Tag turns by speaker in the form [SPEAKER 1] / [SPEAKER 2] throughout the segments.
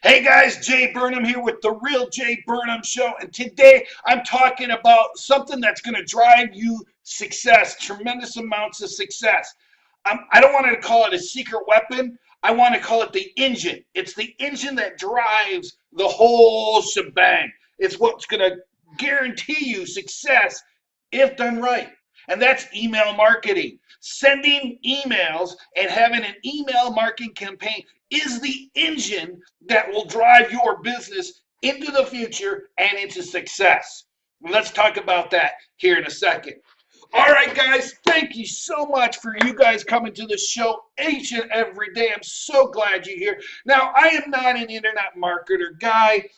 [SPEAKER 1] Hey guys, Jae Burnham here with the Real Jae Burnham Show, and today I'm talking about something that's going to drive you success, tremendous amounts of success. I don't want to call it a secret weapon. I want to call it the engine. It's the engine that drives the whole shebang. It's what's going to guarantee you success if done right. And that's email marketing. Sending emails and having an email marketing campaign is the engine that will drive your business into the future and into success. Let's talk about that here in a second. All right, guys, thank you so much for you guys coming to the show each and every day. I'm so glad you're here. Now, I am not an internet marketer guy.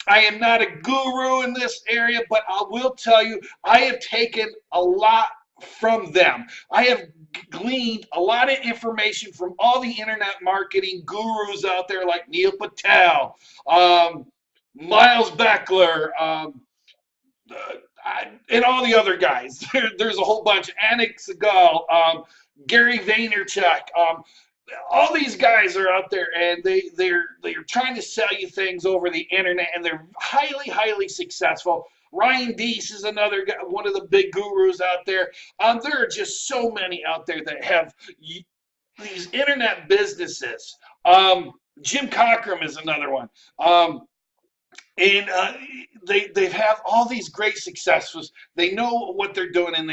[SPEAKER 1] I am not a guru in this area, but I will tell you, I have taken a lot from them. I have gleaned a lot of information from all the internet marketing gurus out there like Neil Patel, Miles Beckler, and all the other guys. There's a whole bunch. Anik Segal, Gary Vaynerchuk. All these guys are out there, and they're trying to sell you things over the internet, and they're highly successful. Ryan Deese is another guy, one of the big gurus out there. There are just so many out there that have these internet businesses. Jim Cockrum is another one. And they have all these great successes. They know what they're doing, and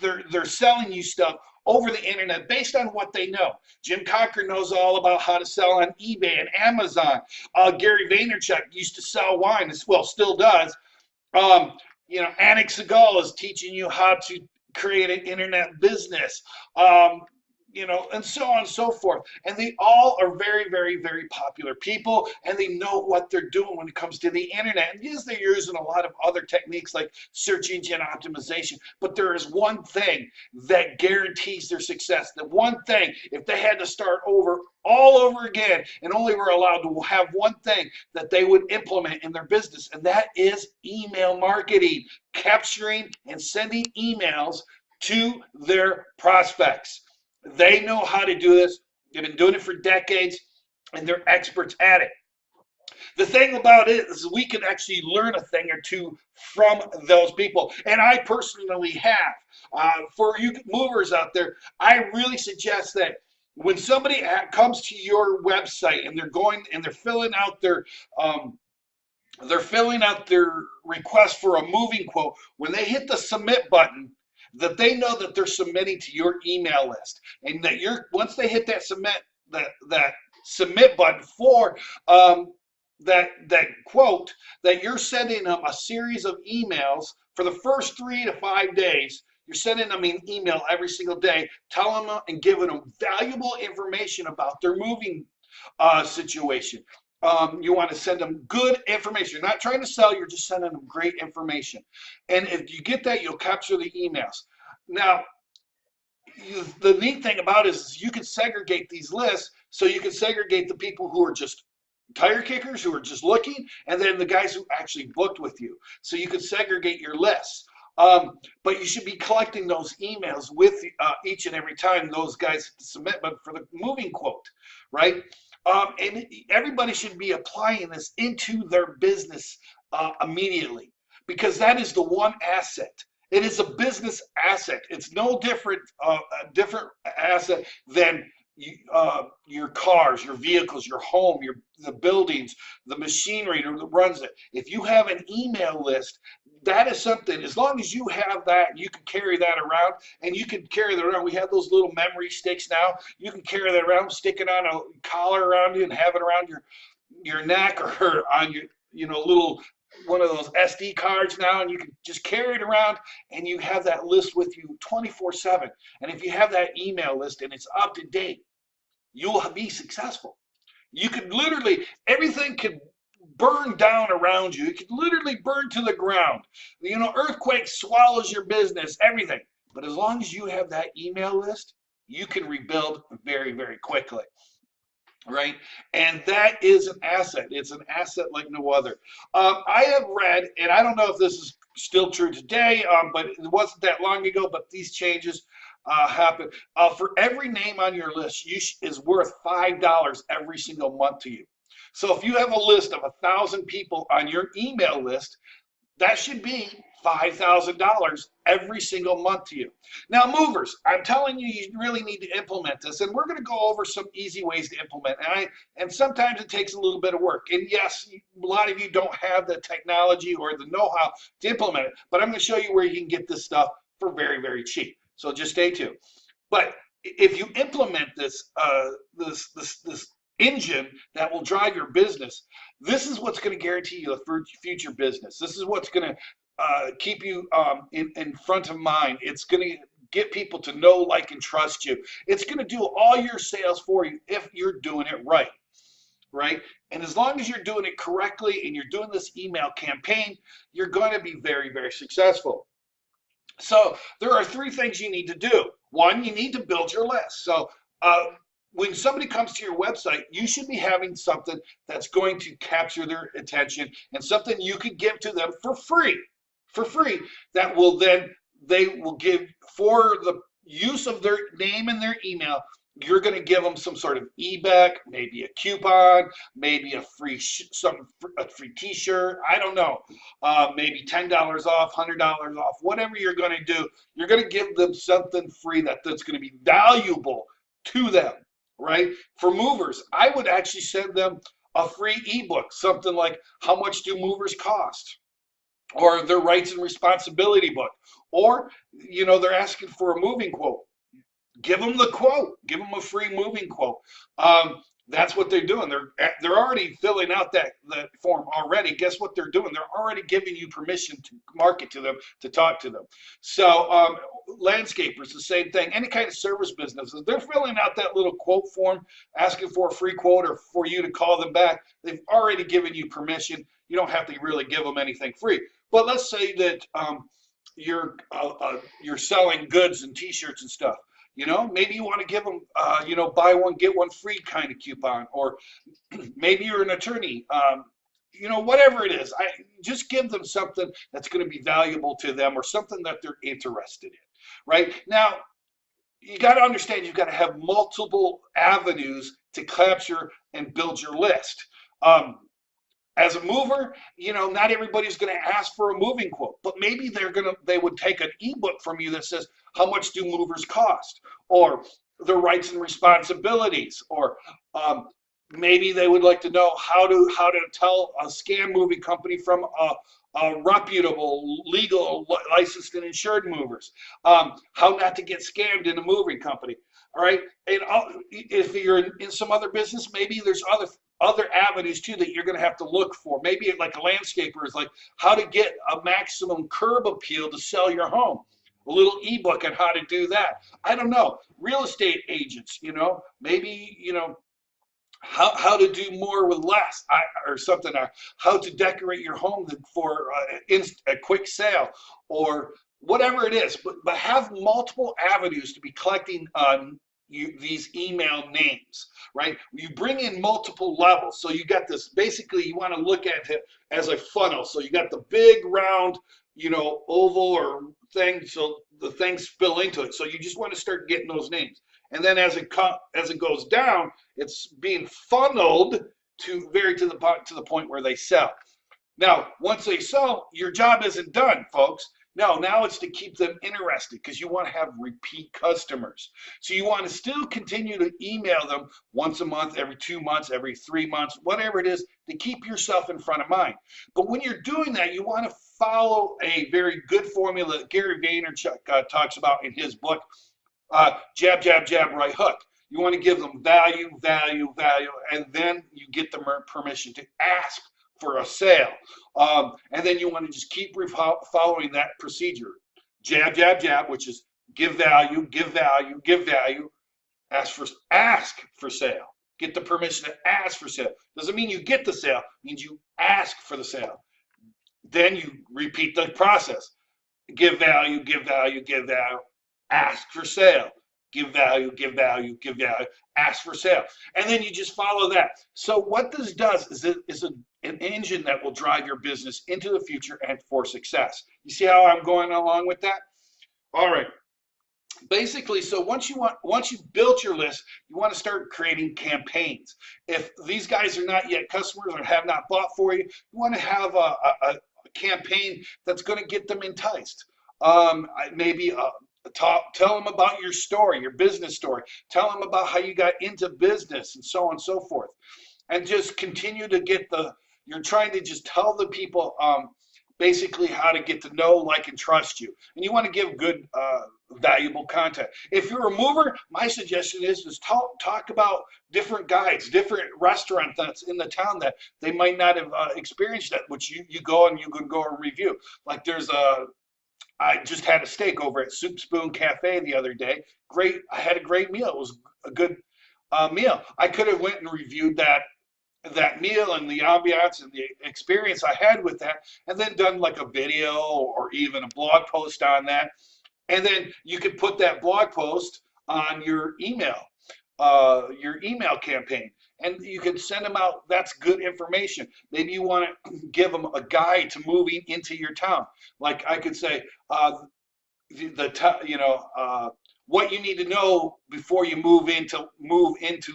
[SPEAKER 1] they're selling you stuff over the internet based on what they know. Jim Cocker knows all about how to sell on eBay and Amazon. Gary Vaynerchuk used to sell wine, well, still does. Anik Segal is teaching you how to create an internet business. And so on and so forth. And they all are very popular people, and they know what they're doing when it comes to the internet. And yes, they're using a lot of other techniques like search engine optimization, but there is one thing that guarantees their success. The one thing, if they had to start all over again and only were allowed to have one thing that they would implement in their business, and that is email marketing, capturing and sending emails to their prospects. They know how to do this. They've been doing it for decades, and they're experts at it. The thing about it is we can actually learn a thing or two from those people, and I personally have. For you movers out there, I really suggest that when somebody comes to your website and they're filling out their request for a moving quote, when they hit the submit button, that they know that they're submitting to your email list, and that once they hit that submit button for that quote, that you're sending them a series of emails for the first 3 to 5 days. You're sending them an email every single day, telling them and giving them valuable information about their moving situation. You want to send them good information. You're not trying to sell, you're just sending them great information. And if you get that, you'll capture the emails. Now, the neat thing about it is you can segregate these lists, so you can segregate the people who are just tire kickers, who are just looking, and then the guys who actually booked with you. So you can segregate your lists. But you should be collecting those emails with each and every time those guys submit, but for the moving quote, right? And everybody should be applying this into their business immediately, because that is the one asset. It is a business asset. It's no different asset than your cars, your vehicles, your home, the buildings, the machinery that runs it. If you have an email list, that is something, as long as you have that, you can carry that around, and you can carry that around. We have those little memory sticks now. You can carry that around, stick it on a collar around you, and have it around your neck, or on your little one of those SD cards now, and you can just carry it around, and you have that list with you 24/7. And if you have that email list and it's up to date, you'll be successful. You could literally, everything could burn down around you. It could literally burn to the ground. Earthquake swallows your business, everything. But as long as you have that email list, you can rebuild very quickly, right? And that is an asset. It's an asset like no other. I have read, and I don't know if this is still true today, but it wasn't that long ago, but these changes happen. For every name on your list is worth $5 every single month to you. So if you have a list of 1,000 people on your email list, that should be $5,000 every single month to you. Now, movers, I'm telling you, you really need to implement this, and we're going to go over some easy ways to implement. And sometimes it takes a little bit of work. And yes, a lot of you don't have the technology or the know-how to implement it, but I'm going to show you where you can get this stuff for very, very cheap. So just stay tuned. But if you implement this, this engine that will drive your business, this is what's going to guarantee you a future business. This is what's going to keep you in front of mind. It's going to get people to know, like, and trust you. It's going to do all your sales for you if you're doing it right. Right? And as long as you're doing it correctly and you're doing this email campaign, you're going to be very, very successful. So there are 3 things you need to do. 1, you need to build your list. So when somebody comes to your website, you should be having something that's going to capture their attention and something you can give to them for free, that will then, they will give, for the use of their name and their email, you're going to give them some sort of e-back, maybe a coupon, maybe a free free t-shirt, I don't know, maybe $10 off, $100 off, whatever you're going to do. You're going to give them something free that's going to be valuable to them, right? For movers, I would actually send them a free ebook, something like How Much Do Movers Cost? Or their Rights and Responsibility book. Or, you know, they're asking for a moving quote. Give them the quote. Give them a free moving quote. That's what they're doing. They're already filling out that form already. Guess what they're doing? They're already giving you permission to market to them, to talk to them. So landscapers, the same thing. Any kind of service businesses, they're filling out that little quote form, asking for a free quote or for you to call them back. They've already given you permission. You don't have to really give them anything free. But let's say that you're selling goods and T-shirts and stuff. You know, maybe you want to give them, you know, buy one, get one free kind of coupon, or maybe you're an attorney, you know, whatever it is. Just give them something that's going to be valuable to them or something that they're interested in, right? Now, you got to understand, you've got to have multiple avenues to capture and build your list. As a mover, you know, not everybody's going to ask for a moving quote, but maybe they would take an ebook from you that says, How Much Do Movers Cost? Or their rights and responsibilities, or maybe they would like to know how to tell a scam moving company from a reputable, legal, licensed and insured movers, how not to get scammed in a moving company. All right, and if you're in some other business, maybe there's other avenues too that you're going to have to look for. Maybe like a landscaper is like how to get a maximum curb appeal to sell your home. A little ebook on how to do that. I don't know. Real estate agents, you know, maybe, you know, how to do more with less, or something, how to decorate your home for a quick sale, or whatever it is. But have multiple avenues to be collecting these email names, right? You bring in multiple levels. So you got this, basically you want to look at it as a funnel. So you got the big round, you know, oval or thing, so the things spill into it. So you just want to start getting those names. And then as it goes down, it's being funneled to the point where they sell. Now, once they sell, your job isn't done, folks. No, now it's to keep them interested, because you want to have repeat customers. So you want to still continue to email them once a month, every 2 months, every 3 months, whatever it is, to keep yourself in front of mind. But when you're doing that, you want to follow a very good formula that Gary Vaynerchuk talks about in his book, Jab, Jab, Jab, Right Hook. You want to give them value, value, value, and then you get them permission to ask for a sale. And then you want to just keep following that procedure. Jab, jab, jab, which is give value, give value, give value, ask for sale. Get the permission to ask for sale. Doesn't mean you get the sale, it means you ask for the sale. Then you repeat the process. Give value, give value, give value, ask for sale. Give value, give value, give value, ask for sale. And then you just follow that. So what this does is an engine that will drive your business into the future and for success. You see how I'm going along with that? All right. basically, so once you've built your list, you want to start creating campaigns. If these guys are not yet customers or have not bought for you, you want to have a campaign that's going to get them enticed. Maybe tell them about your story, your business story. Tell them about how you got into business and so on and so forth. And just continue to get you're trying to just tell the people basically how to get to know, like, and trust you. And you want to give good, valuable content. If you're a mover, my suggestion is talk about different guides, different restaurants that's in the town that they might not have experienced that, which you go and you can go and review. Like I just had a steak over at Soup Spoon Cafe the other day. Great, I had a great meal. It was a good meal. I could have went and reviewed that meal and the ambiance and the experience I had with that, and then done like a video or even a blog post on that. And then you could put that blog post on your email campaign, and you can send them out. That's good information. Maybe you want to give them a guide to moving into your town. Like I could say, what you need to know before you move into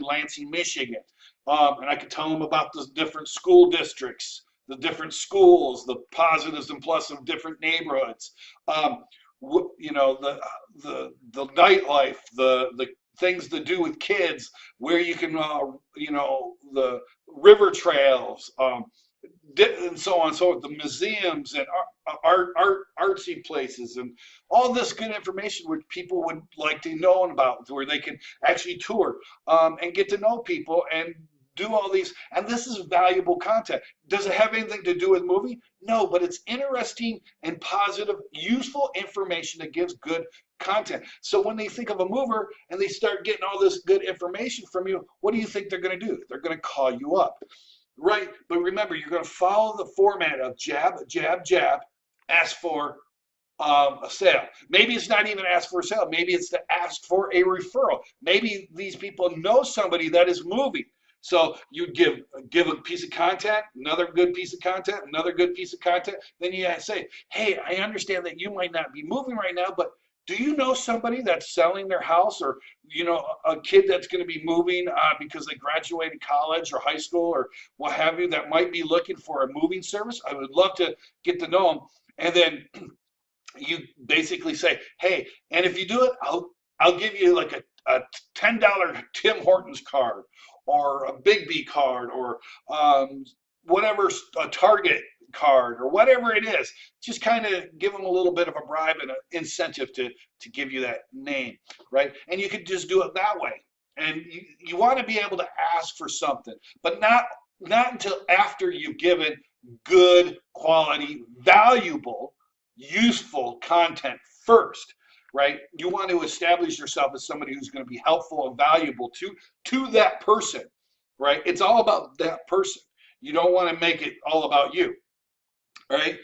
[SPEAKER 1] Lansing, Michigan. And I could tell them about the different school districts, the different schools, the positives and pluses of different neighborhoods. The nightlife, the things to do with kids, where you can, the river trails, and so on. So the museums and artsy places and all this good information which people would like to know about, where they can actually tour and get to know people and do all these. And this is valuable content. Does it have anything to do with movie? No, but it's interesting and positive, useful information that gives good content. So when they think of a mover and they start getting all this good information from you, what do you think they're going to do? They're going to call you up. Right, but remember, you're going to follow the format of jab, jab, jab, ask for a sale. Maybe it's not even ask for a sale. Maybe it's to ask for a referral. Maybe these people know somebody that is moving. So you give a piece of content, another good piece of content, another good piece of content. Then you say, hey, I understand that you might not be moving right now, but do you know somebody that's selling their house, or a kid that's going to be moving because they graduated college or high school or what have you, that might be looking for a moving service? I would love to get to know them. And then you basically say, hey, and if you do it, I'll give you like a $10 Tim Hortons card, or a Big B card, or whatever, a Target card, or whatever it is. Just kind of give them a little bit of a bribe and an incentive to give you that name, right? And you could just do it that way. And you want to be able to ask for something, but not until after you've given good quality, valuable, useful content first, right? You want to establish yourself as somebody who's going to be helpful and valuable to that person, right? It's all about that person. You don't want to make it all about you, right?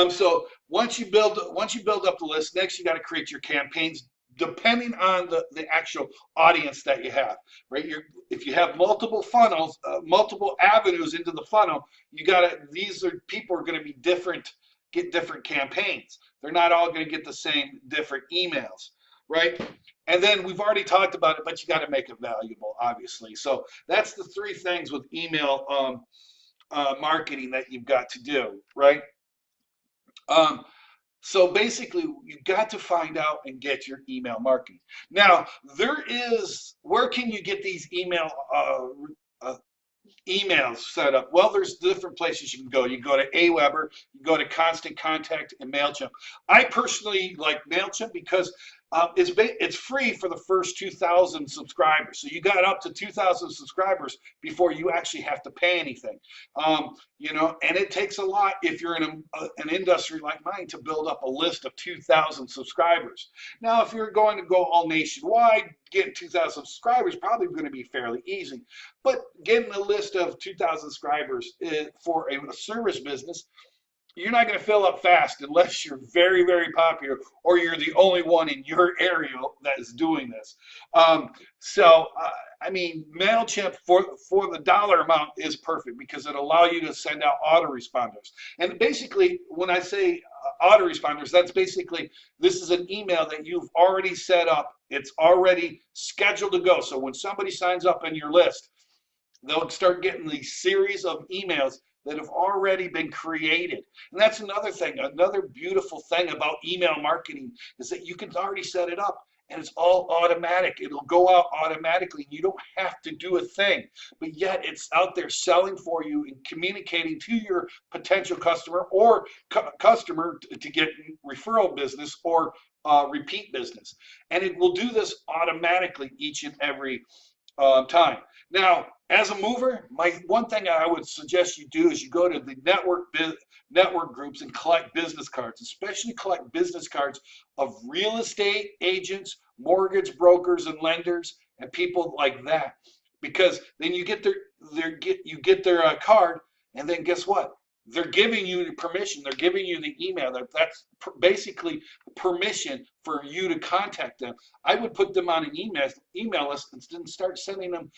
[SPEAKER 1] So once you build up the list, next you got to create your campaigns depending on the actual audience that you have, right? If you have multiple funnels, multiple avenues into the funnel, people are going to be different, get different campaigns. They're not all going to get the same different emails, right? And then we've already talked about it, but you got to make it valuable, obviously. So that's the three things with email marketing that you've got to do, right? So basically, you've got to find out and get your email marketing. Now, where can you get these emails set up? Well, there's different places you can go. You can go to aweber, you go to Constant Contact, and MailChimp. I personally like MailChimp because it's free for the first 2,000 subscribers. So you got up to 2,000 subscribers before you actually have to pay anything. And it takes a lot if you're in an industry like mine to build up a list of 2,000 subscribers. Now, if you're going to go all nationwide, getting 2,000 subscribers is probably going to be fairly easy. But getting a list of 2,000 subscribers for a service business, you're not going to fill up fast unless you're very, very popular or you're the only one in your area that is doing this. MailChimp for the dollar amount is perfect because it allows you to send out autoresponders. And basically, when I say autoresponders, that's basically, this is an email that you've already set up It's already scheduled to go. So when somebody signs up on your list, they'll start getting these series of emails that have already been created. And that's another thing, another beautiful thing about email marketing is that you can already set it up and it's all automatic. It'll go out automatically. You don't have to do a thing, but yet it's out there selling for you and communicating to your potential customer or customer to get referral business or repeat business. And it will do this automatically each and every time. Now, as a mover, one thing I would suggest you do is you go to the network groups and collect business cards, especially collect business cards of real estate agents, mortgage brokers and lenders, and people like that. Because then you get their card, and then guess what? They're giving you the permission. They're giving you the email. That's basically permission for you to contact them. I would put them on an email list and then start sending them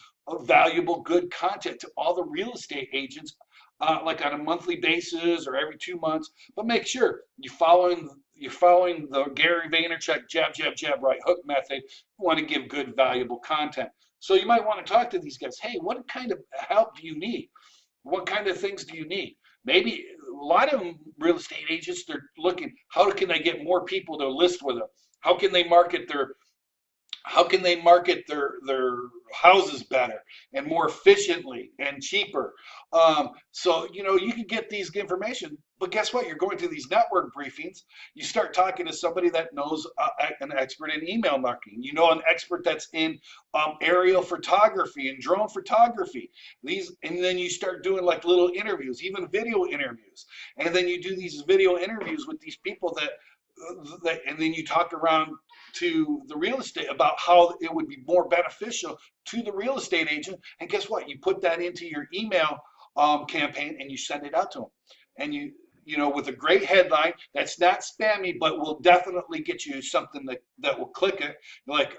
[SPEAKER 1] valuable, good content to all the real estate agents, like on a monthly basis or every 2 months. But make sure you're following the Gary Vaynerchuk jab, jab, jab, right hook method. You want to give good, valuable content. So you might want to talk to these guys. Hey, what kind of help do you need? What kind of things do you need? Maybe a lot of them real estate agents, they're looking, how can they get more people to list with them? How can they market their houses better and more efficiently and cheaper? So, you can get these information, but guess what? You're going to these network briefings. You start talking to somebody that knows an expert in email marketing. An expert that's in aerial photography and drone photography. And then you start doing like little interviews, even video interviews. And then you do these video interviews with these people and then you talk around to the real estate about how it would be more beneficial to the real estate agent. And guess what? You put that into your email campaign and you send it out to them. And with a great headline that's not spammy, but will definitely get you something that will click it. Like,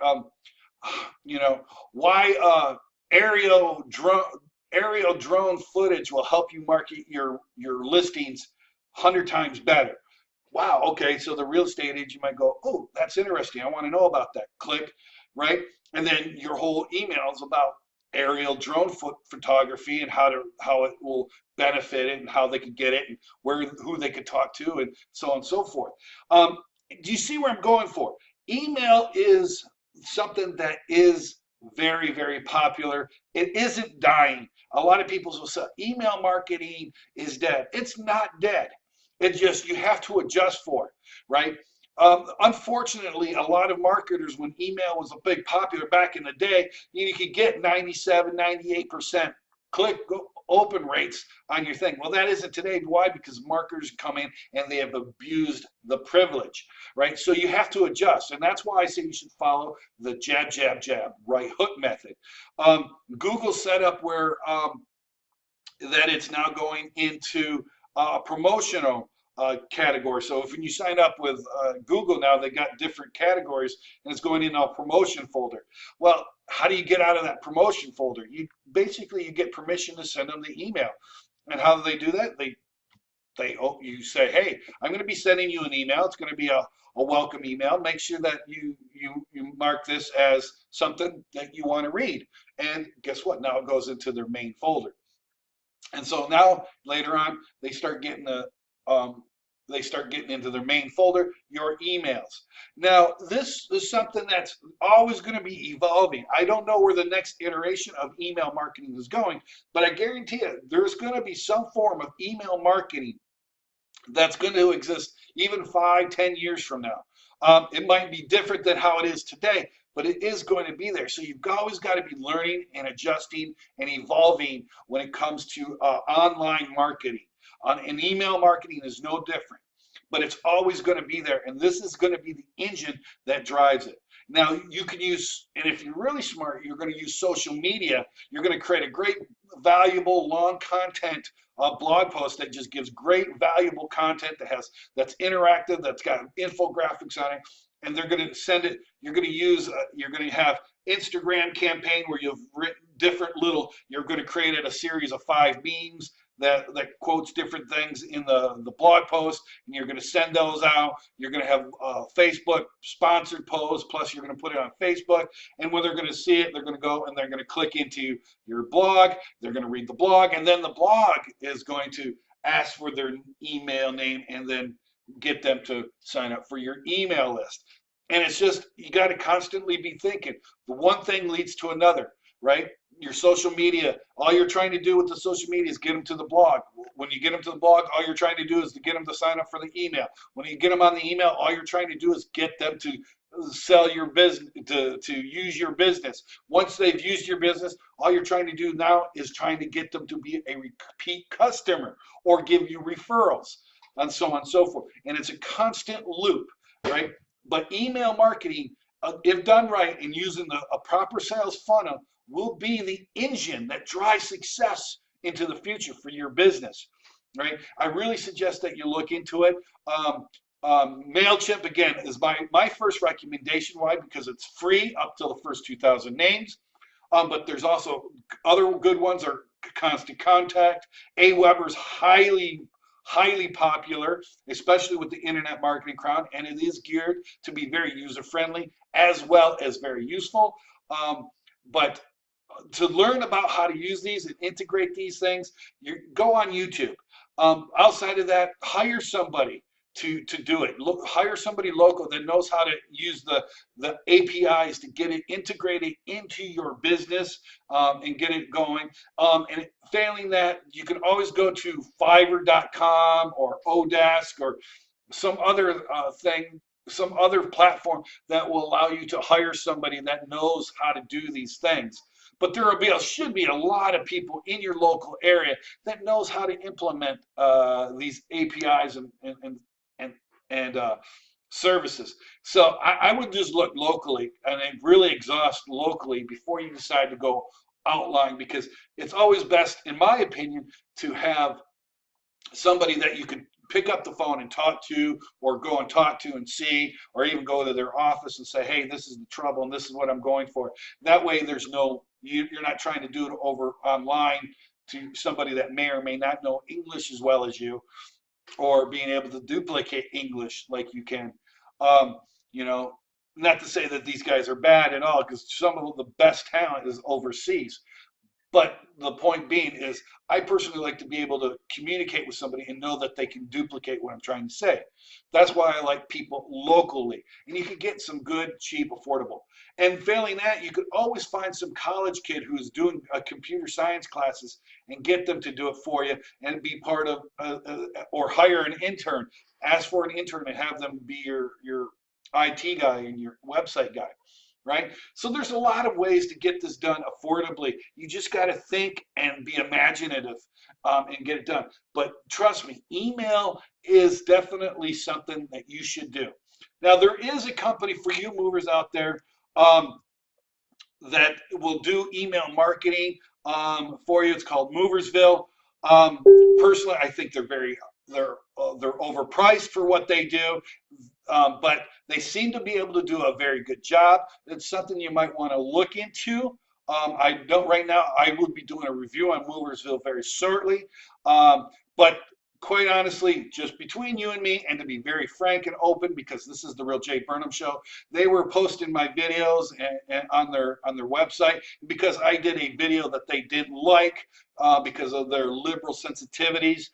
[SPEAKER 1] why aerial drone footage will help you market your listings 100 times better. Wow, okay, so the real estate agent might go, oh, that's interesting. I want to know about that. Click, right? And then your whole email is about aerial drone photography and how it will benefit it and how they could get it and who they could talk to and so on and so forth. Do you see where I'm going for? Email is something that is very, very popular. It isn't dying. A lot of people will say email marketing is dead. It's not dead. It's just you have to adjust for it, right? Unfortunately, a lot of marketers, when email was a big popular back in the day, you could get 97, 98% open rates on your thing. Well, that isn't today. Why? Because marketers come in and they have abused the privilege, right? So you have to adjust. And that's why I say you should follow the jab, jab, jab, right hook method. Google set up where that it's now going into promotional category. So if when you sign up with Google now, they got different categories and it's going in a promotion folder. Well, how do you get out of that promotion folder? You get permission to send them the email. And how do they do that? You say, hey, I'm going to be sending you an email. It's going to be a welcome email. Make sure that you mark this as something that you want to read. And guess what? Now it goes into their main folder. And so now later on, they start getting into their main folder, your emails. Now, this is something that's always going to be evolving. I don't know where the next iteration of email marketing is going, but I guarantee you there's going to be some form of email marketing that's going to exist even 5-10 years from now. It might be different than how it is today, but it is going to be there. So you've always got to be learning and adjusting and evolving when it comes to online marketing. And email marketing is no different, but it's always going to be there. And this is going to be the engine that drives it. Now you can use, and if you're really smart, you're going to use social media. You're going to create a great, valuable, long content blog post that just gives great, valuable content that's interactive, that's got infographics on it. And they're going to send it. You're going to have Instagram campaign where you've written different you're going to create a series of 5 memes that quotes different things in the blog post, and you're going to send those out. You're going to have Facebook sponsored posts, plus you're going to put it on Facebook, and when they're going to see it, they're going to go and they're going to click into your blog. They're going to read the blog, and then the blog is going to ask for their email name and then get them to sign up for your email list. And it's just, you got to constantly be thinking. The one thing leads to another, right? Your social media, all you're trying to do with the social media is get them to the blog. When you get them to the blog, all you're trying to do is to get them to sign up for the email. When you get them on the email, all you're trying to do is get them to sell your business, to use your business. Once they've used your business, all you're trying to do now is trying to get them to be a repeat customer or give you referrals, and so on and so forth. And it's a constant loop, right? But email marketing, if done right and using a proper sales funnel, will be the engine that drives success into the future for your business, right? I really suggest that you look into it. MailChimp, again, is my first recommendation. Why? Because it's free up till the first 2,000 names. But there's also other good ones are Constant Contact. Aweber's highly popular, especially with the internet marketing crowd, and it is geared to be very user-friendly as well as very useful. But to learn about how to use these and integrate these things, you go on YouTube. Outside of that, hire somebody to do it. Hire somebody local that knows how to use the APIs to get it integrated into your business and get it going. And failing that, you can always go to Fiverr.com or Odesk or some other some other platform that will allow you to hire somebody that knows how to do these things. But there should be a lot of people in your local area that knows how to implement these APIs and services. So I would just look locally and really exhaust locally before you decide to go outline, because it's always best, in my opinion, to have somebody that you can pick up the phone and talk to, or go and talk to and see, or even go to their office and say, hey, this is the trouble and this is what I'm going for. That way there's you're not trying to do it over online to somebody that may or may not know English as well as you, or being able to duplicate English like you can. You know, not to say that these guys are bad at all, because some of the best talent is overseas. But the point being is, I personally like to be able to communicate with somebody and know that they can duplicate what I'm trying to say. That's why I like people locally. And you can get some good, cheap, affordable. And failing that, you could always find some college kid who's doing computer science classes and get them to do it for you and be part of, or hire an intern. Ask for an intern and have them be your IT guy and your website guy. Right? So there's a lot of ways to get this done affordably. You just got to think and be imaginative and get it done. But trust me, email is definitely something that you should do. Now, there is a company for you movers out there that will do email marketing for you. It's called Moversville. Personally, I think they're overpriced for what they do, but they seem to be able to do a very good job. It's something you might want to look into. I don't right now. I will be doing a review on Moversville very shortly, but quite honestly, just between you and me, and to be very frank and open, because this is the real Jae Burnham show, they were posting my videos and on their website, because I did a video that they didn't like because of their liberal sensitivities.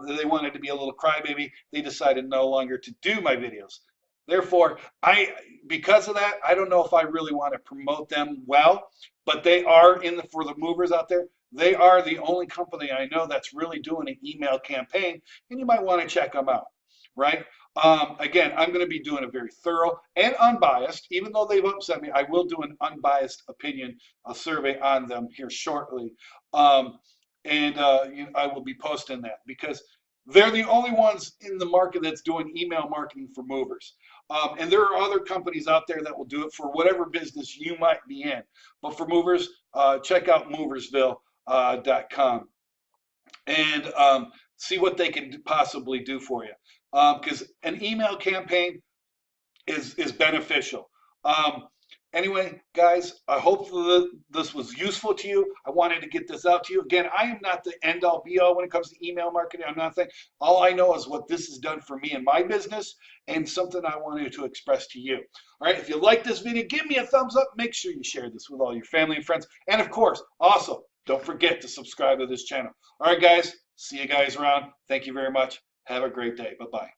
[SPEAKER 1] They wanted to be a little crybaby. They decided no longer to do my videos. Therefore, because of that, I don't know if I really want to promote them well, but they are for the movers out there. They are the only company I know that's really doing an email campaign, and you might want to check them out, right? Again, I'm going to be doing a very thorough and unbiased, even though they've upset me, I will do an unbiased opinion, a survey on them here shortly. I will be posting that, because they're the only ones in the market that's doing email marketing for movers. And there are other companies out there that will do it for whatever business you might be in. But for movers, check out moversville.com and see what they can possibly do for you. Because an email campaign is beneficial. Anyway, guys, I hope this was useful to you. I wanted to get this out to you. Again, I am not the end-all be-all when it comes to email marketing. I'm not saying, all I know is what this has done for me and my business, and something I wanted to express to you. All right, if you like this video, give me a thumbs up. Make sure you share this with all your family and friends. And of course, also, don't forget to subscribe to this channel. All right, guys, see you guys around. Thank you very much. Have a great day. Bye-bye.